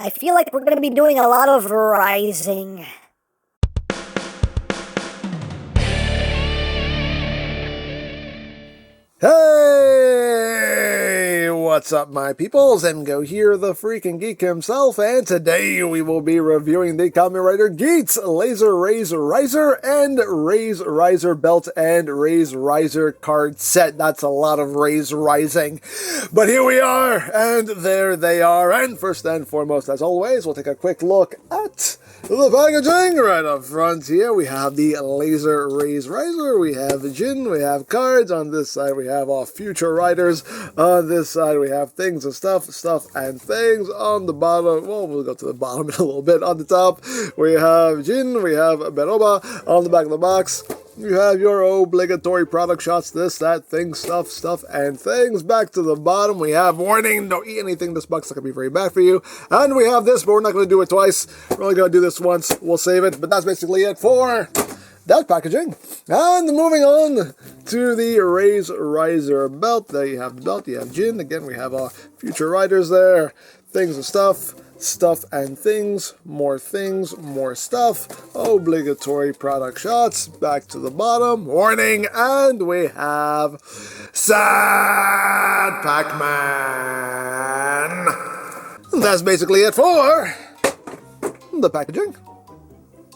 I feel like we're going to be doing a lot of rising. Hey, what's up my peoples? EmGo here, the freaking geek himself, and today we will be reviewing the Kamen Rider Geats Laser Raise Riser and Raise Riser Belt and Raise Riser card set. That's a lot of Raise Rising. But here we are, and there they are. And first and foremost, as always, we'll take a quick look at the packaging. Right up front here, we have the Laser Raise Riser, we have Jin, we have cards. On this side, we have our future riders. On this side, we have things and stuff and things. On the bottom, well, we'll go to the bottom in a little bit. On the top, we have Jin, we have Beroba. On the back of the box, you have your obligatory product shots, this, that, thing, stuff, and things. Back to the bottom, we have warning, don't eat anything this box, that could be very bad for you. And we have this, but we're not going to do it twice. We're only going to do this once. We'll save it, but that's basically it for that packaging. And moving on to the Raise Riser belt. There you have the belt, you have Jin. Again, we have our future riders there. Things and stuff and things, more stuff, obligatory product shots. Back to the bottom, warning, and we have Sad Pac-Man. That's basically it for the packaging.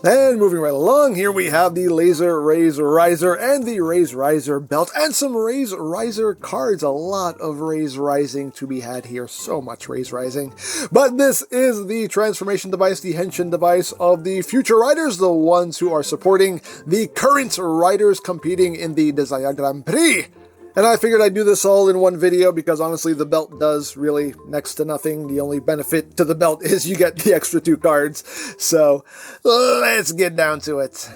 And moving right along, here we have the Laser Raise Riser and the Raise Riser belt and some Raise Riser cards. A lot of Raise Rising to be had here. So much Raise Rising. But this is the transformation device, the henshin device of the future riders, the ones who are supporting the current riders competing in the Desire Grand Prix. And I figured I'd do this all in one video because honestly the belt does really next to nothing. The only benefit to the belt is you get the extra 2 cards. So let's get down to it.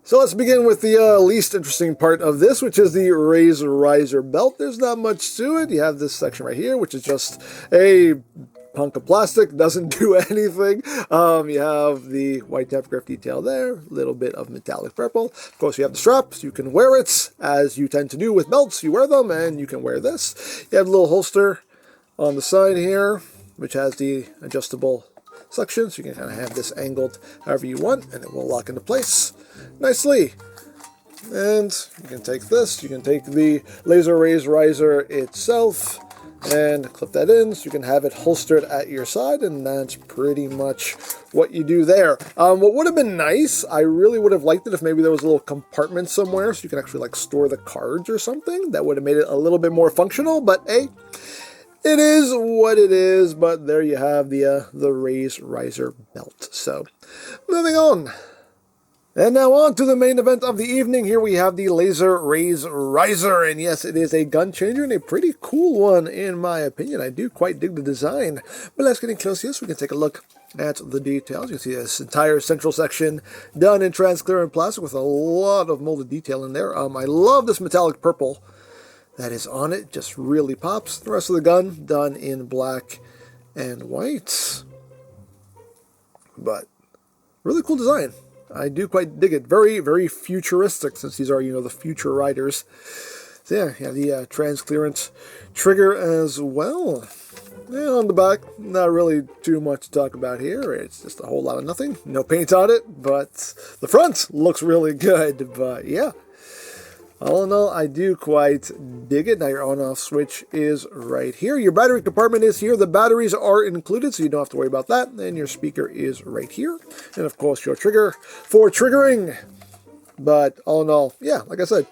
So let's begin with the least interesting part of this, which is the Raise Riser belt. There's not much to it. You have this section right here, which is just a hunk of plastic, doesn't do anything. You have the white tapgraph detail there, a little bit of metallic purple. Of course, you have the straps. You can wear it, as you tend to do with belts. You wear them, and you can wear this. You have a little holster on the side here, which has the adjustable section, so you can kind of have this angled however you want, and it will lock into place nicely. And you can take this. You can take the Laser Raise Riser itself and clip that in so you can have it holstered at your side, and that's pretty much what you do there. What would have been nice, I really would have liked it if maybe there was a little compartment somewhere so you can actually like store the cards or something. That would have made it a little bit more functional, but hey, it is what it is. But there you have the Raise Riser belt. So moving on. And now on to the main event of the evening. Here we have the Laser Raise Riser, and yes, it is a gun changer and a pretty cool one in my opinion. I do quite dig the design. But let's get in close here so we can take a look at the details. You can see this entire central section done in transparent plastic with a lot of molded detail in there. I love this metallic purple that is on it, just really pops. The rest of the gun done in black and white. But really cool design. I do quite dig it. Very, very futuristic, since these are, you know, the future riders. So yeah, you have the transparent trigger as well. And on the back, not really too much to talk about here. It's just a whole lot of nothing. No paint on it, but the front looks really good. But yeah, all in all, I do quite dig it. Now your on-off switch is right here. Your battery compartment is here. The batteries are included, so you don't have to worry about that. And your speaker is right here. And of course, your trigger for triggering. But all in all, yeah, like I said,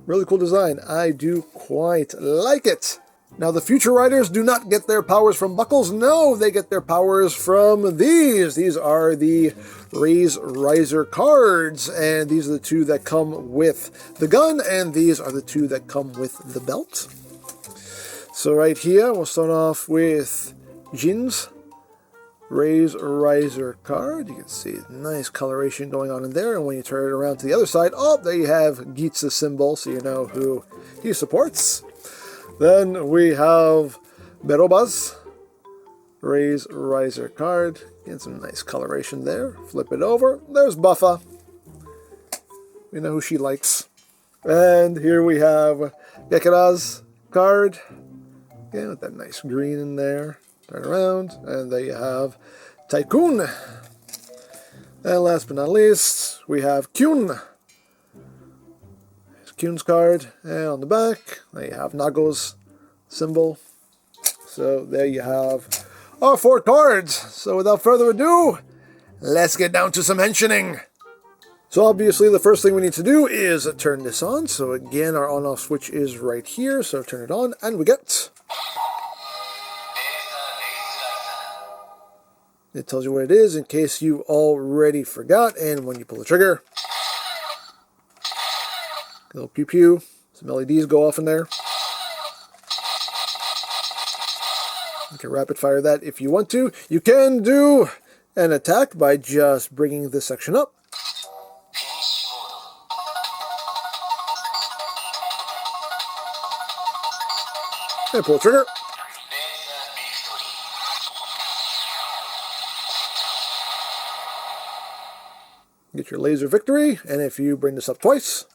really cool design. I do quite like it. Now, the future riders do not get their powers from buckles. No, they get their powers from these. These are the Raise Riser cards, and these are the 2 that come with the gun, and these are the 2 that come with the belt. So right here, we'll start off with Jin's Raise Riser card. You can see nice coloration going on in there, and when you turn it around to the other side, oh, there you have Geats' symbol, so you know who he supports. Then we have Beroba's Raise Riser card. Get some nice coloration there. Flip it over. There's Buffa. We know who she likes. And here we have Gekira's card. Again, with that nice green in there. Turn around, and there you have Tycoon. And last but not least, we have Kyun. There's Kyun's card. And on the back, there you have Nago's symbol. So there you have our 4 cards. So without further ado, let's get down to some henching. So obviously the first thing we need to do is turn this on. So again, our on-off switch is right here. So turn it on and we get... It tells you what it is in case you already forgot. And when you pull the trigger, a little pew pew, some LEDs go off in there. You can rapid fire that if you want to. You can do an attack by just bringing this section up. And pull the trigger. Get your laser victory, and if you bring this up twice,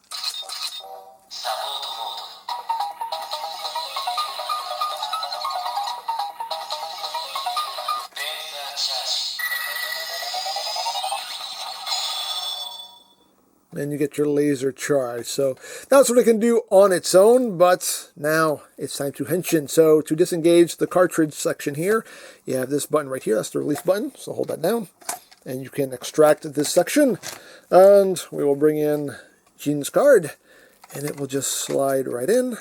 and you get your laser charge. So that's what it can do on its own, but now it's time to henshin. So to disengage the cartridge section here, you have this button right here. That's the release button, so hold that down. And you can extract this section, and we will bring in Jin's card, and it will just slide right in,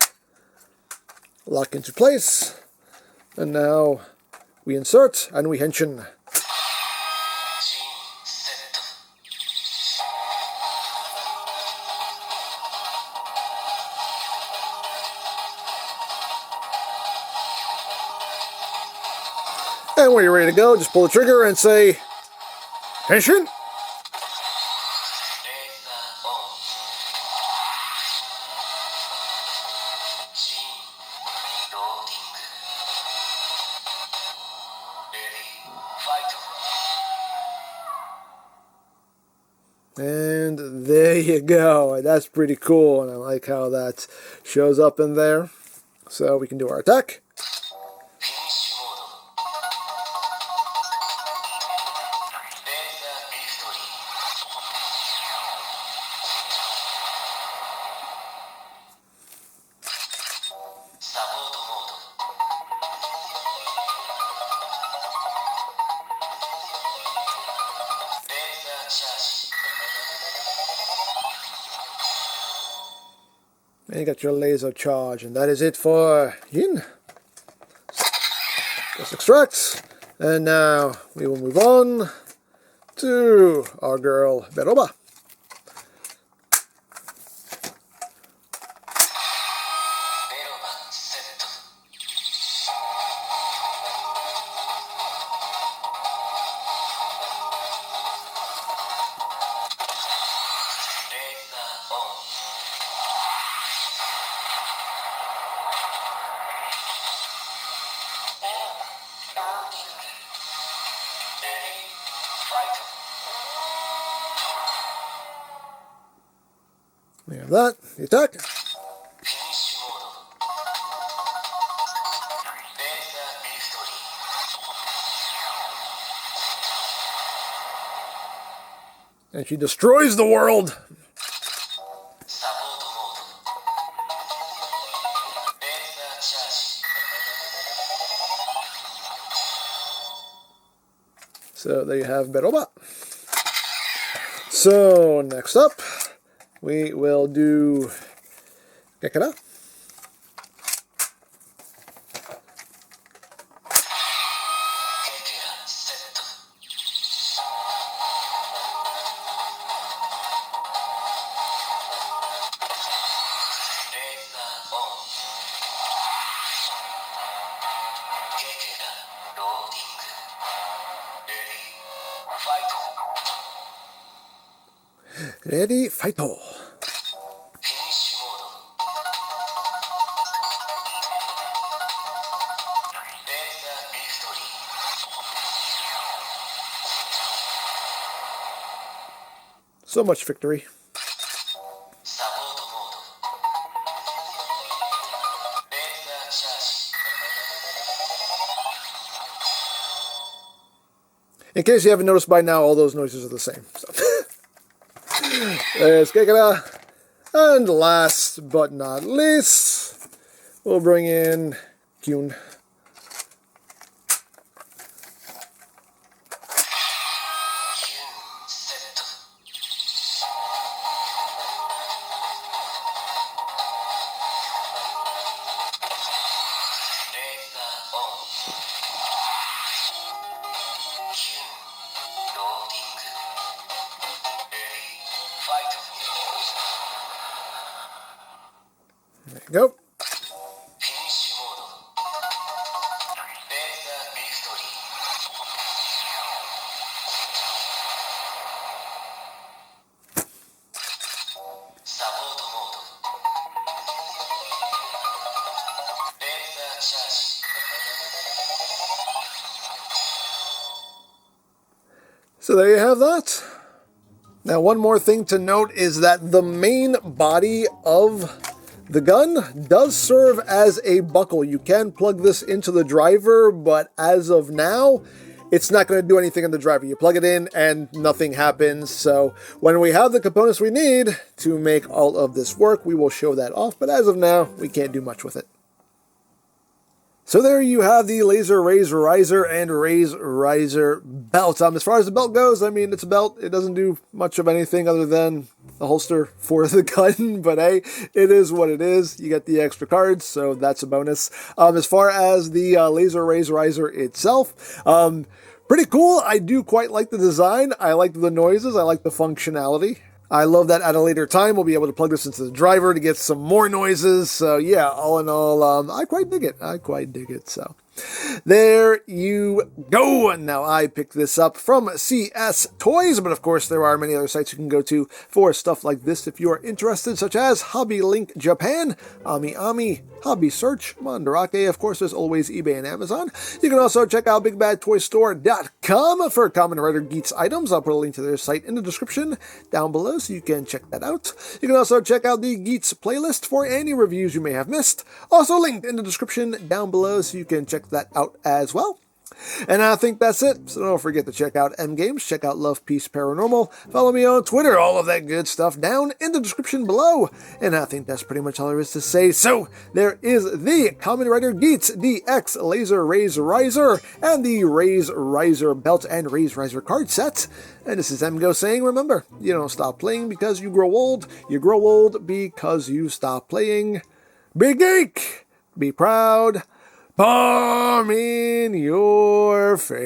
lock into place, and now we insert and we henshin. And when you're ready to go, just pull the trigger and say, henshin! And there you go. That's pretty cool, and I like how that shows up in there. So we can do our attack. And you got your laser charge, and that is it for Yin. Just extracts, and now we will move on to our girl Beroba. We have that, the attack. And she destroys the world. So there you have Beroba. So next up, we will do Gekara. Ready, fight! So much victory. In case you haven't noticed by now, all those noises are the same. So. There's Kekara. And last but not least, we'll bring in Kyun. There you go. So there you have that. Now, one more thing to note is that the main body of the gun does serve as a buckle. You can plug this into the driver, but as of now, it's not going to do anything in the driver. You plug it in and nothing happens. So when we have the components we need to make all of this work, we will show that off. But as of now, we can't do much with it. So there you have the Laser RISER and RISER belt. As far as the belt goes, I mean, it's a belt. It doesn't do much of anything other than the holster for the gun. But hey, it is what it is. You get the extra cards, so that's a bonus. As far as the Laser RISER itself, pretty cool. I do quite like the design. I like the noises. I like the functionality. I love that at a later time we'll be able to plug this into the driver to get some more noises. So yeah, all in all, I quite dig it. I quite dig it. So there you go. Now I picked this up from CS Toys, but of course there are many other sites you can go to for stuff like this if you are interested, such as Hobby Link Japan, Ami, Hobby Search, Mandarake, of course there's always eBay and Amazon. You can also check out BigBadToyStore.com for Kamen Rider Geats items. I'll put a link to their site in the description down below so you can check that out. You can also check out the Geats playlist for any reviews you may have missed. Also linked in the description down below so you can check that out as well. And I think that's it. So don't forget to check out EmGo's, check out Love Peace Paranormal, follow me on Twitter, all of that good stuff down in the description below. And I think that's pretty much all there is to say. So there is the Kamen Rider Geats DX Laser RISER and the RISER belt and RISER card set. And this is EmGo saying, remember, you don't stop playing because you grow old because you stop playing. Be geek, be proud, palm in your face.